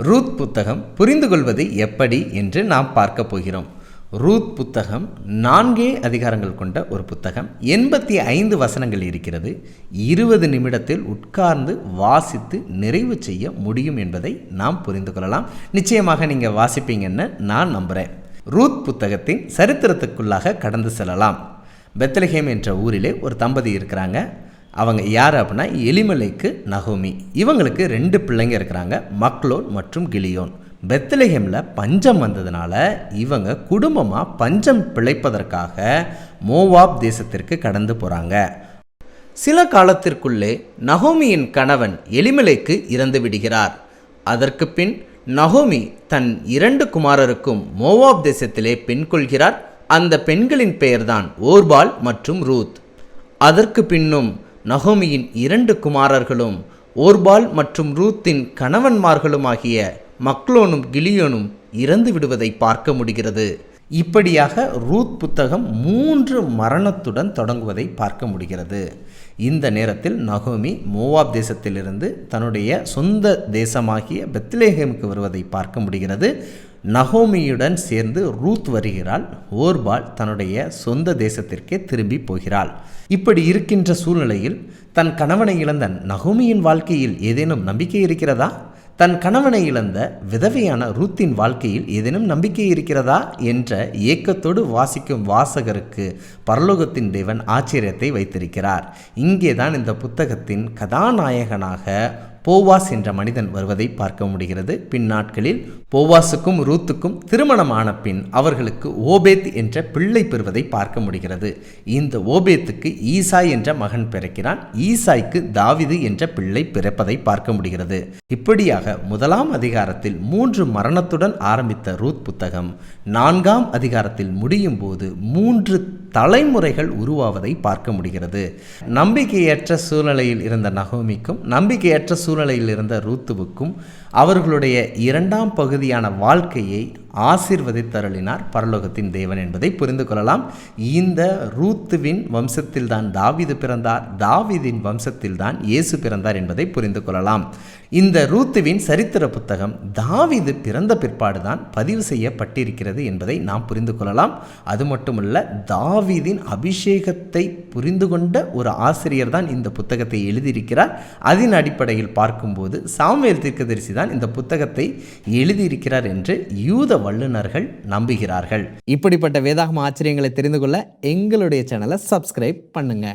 Ruth புத்தகம் புரிந்து கொள்வது எப்படி என்று நாம் பார்க்க போகிறோம். ரூத் புத்தகம் 4 அதிகாரங்கள் கொண்ட ஒரு புத்தகம். 85 வசனங்கள் இருக்கிறது. 20 நிமிடத்தில் உட்கார்ந்து வாசித்து நிறைவு செய்ய முடியும் என்பதை நாம் புரிந்து கொள்ளலாம். நிச்சயமாக நீங்கள் வாசிப்பீங்கன்னு நான் நம்புகிறேன். ரூத் புத்தகத்தின் சரித்திரத்துக்குள்ளாக கடந்து செல்லலாம். பெத்லஹேம் என்ற ஊரிலே ஒரு தம்பதி இருக்கிறாங்க. அவங்க யார் அப்படின்னா எலிமெலேக்கு, நகோமி. இவங்களுக்கு 2 பிள்ளைங்க இருக்கிறாங்க, மக்லோன் மற்றும் கிலியோன். பெத்லஹேமில் பஞ்சம் வந்ததுனால இவங்க குடும்பமாக பஞ்சம் பிழைப்பதற்காக மோவாப் தேசத்திற்கு கடந்து போகிறாங்க. சில காலத்திற்குள்ளே நகோமியின் கணவன் எலிமெலேக்கு இறந்து விடுகிறார். அதற்கு பின் நகோமி தன் 2 குமாரருக்கும் மோவாப் தேசத்திலே பெண் கொள்கிறார். அந்த பெண்களின் பெயர்தான் ஓர்பால் மற்றும் ரூத். அதற்கு பின்னும் நகோமியின் 2 குமாரர்களும் ஓர்பால் மற்றும் ரூத்தின் கணவன்மார்களுமாகிய மக்லோனும் கிலியோனும் இறந்து விடுவதை பார்க்க முடிகிறது. இப்படியாக ரூத் புத்தகம் 3 மரணத்துடன் தொடங்குவதை பார்க்க முடிகிறது. இந்த நேரத்தில் நகோமி மோவாப் தேசத்திலிருந்து தன்னுடைய சொந்த தேசமாகிய பெத்லஹேமுக்கு வருவதை பார்க்க முடிகிறது. நகோமியுடன் சேர்ந்து ரூத் வருகிறாள். ஓர்பால் தன்னுடைய சொந்த தேசத்திற்கே திரும்பி போகிறாள். இப்படி இருக்கின்ற சூழ்நிலையில் தன் கணவனை இழந்த நகோமியின் வாழ்க்கையில் ஏதேனும் நம்பிக்கை இருக்கிறதா? தன் கணவனை இழந்த விதவையான ரூத்தின் வாழ்க்கையில் ஏதேனும் நம்பிக்கை இருக்கிறதா என்ற ஏக்கத்தோடு வாசிக்கும் வாசகருக்கு பரலோகத்தின் தேவன் ஆச்சரியத்தை வைத்திருக்கிறார். இங்கேதான் இந்த புத்தகத்தின் கதாநாயகனாக போவாஸ் என்ற மனிதன் வருவதை பார்க்க முடிகிறது. பின்னாட்களில் போவாஸுக்கும் ரூத்துக்கும் திருமணமான பின் அவர்களுக்கு ஓபேத் என்ற பிள்ளை பெறுவதை பார்க்க முடிகிறது. இந்த ஓபேத்துக்கு ஈசாய் என்ற மகன் பிறக்கிறான். ஈசாய்க்கு தாவிது என்ற பிள்ளை பிறப்பதை பார்க்க முடிகிறது. இப்படியாக 1ஆம் அதிகாரத்தில் 3 மரணத்துடன் ஆரம்பித்த ரூத் புத்தகம் 4ஆம் அதிகாரத்தில் முடியும் போது 3 தலைமுறைகள் உருவாவதை பார்க்க முடிகிறது. நம்பிக்கையற்ற சூழ்நிலையில் இருந்த நகோமிக்கும் நம்பிக்கையற்ற சூழ்நிலையில் இருந்த ரூத்துவுக்கும் அவர்களுடைய 2ஆம் பகுதியான வாழ்க்கையை ஆசீர்வதித்தருளினார் பரலோகத்தின் தேவன் என்பதை புரிந்து கொள்ளலாம். இந்த ரூத்துவின் வம்சத்தில் தான் தாவீது பிறந்தார். தாவீதின் வம்சத்தில் தான் இயேசு பிறந்தார் என்பதை புரிந்து கொள்ளலாம். இந்த ரூத்துவின் சரித்திர புத்தகம் தாவீது பிறந்த பிற்பாடுதான் பதிவு செய்யப்பட்டிருக்கிறது என்பதை நாம் புரிந்து கொள்ளலாம். அது மட்டுமல்ல, தாவீதின் அபிஷேகத்தை புரிந்து கொண்ட ஒரு ஆசிரியர் தான் இந்த புத்தகத்தை எழுதியிருக்கிறார். அதன் அடிப்படையில் பார்க்கும்போது சாமுவேல் தீர்க்கதரிசி தான் இந்த புத்தகத்தை எழுதியிருக்கிறார் என்று யூத வல்லுநர்கள் நம்புகிறார்கள். இப்படிப்பட்ட வேதாகம ஆச்சரியங்களை தெரிந்து கொள்ள எங்களுடைய சேனலை சப்ஸ்கிரைப் பண்ணுங்க.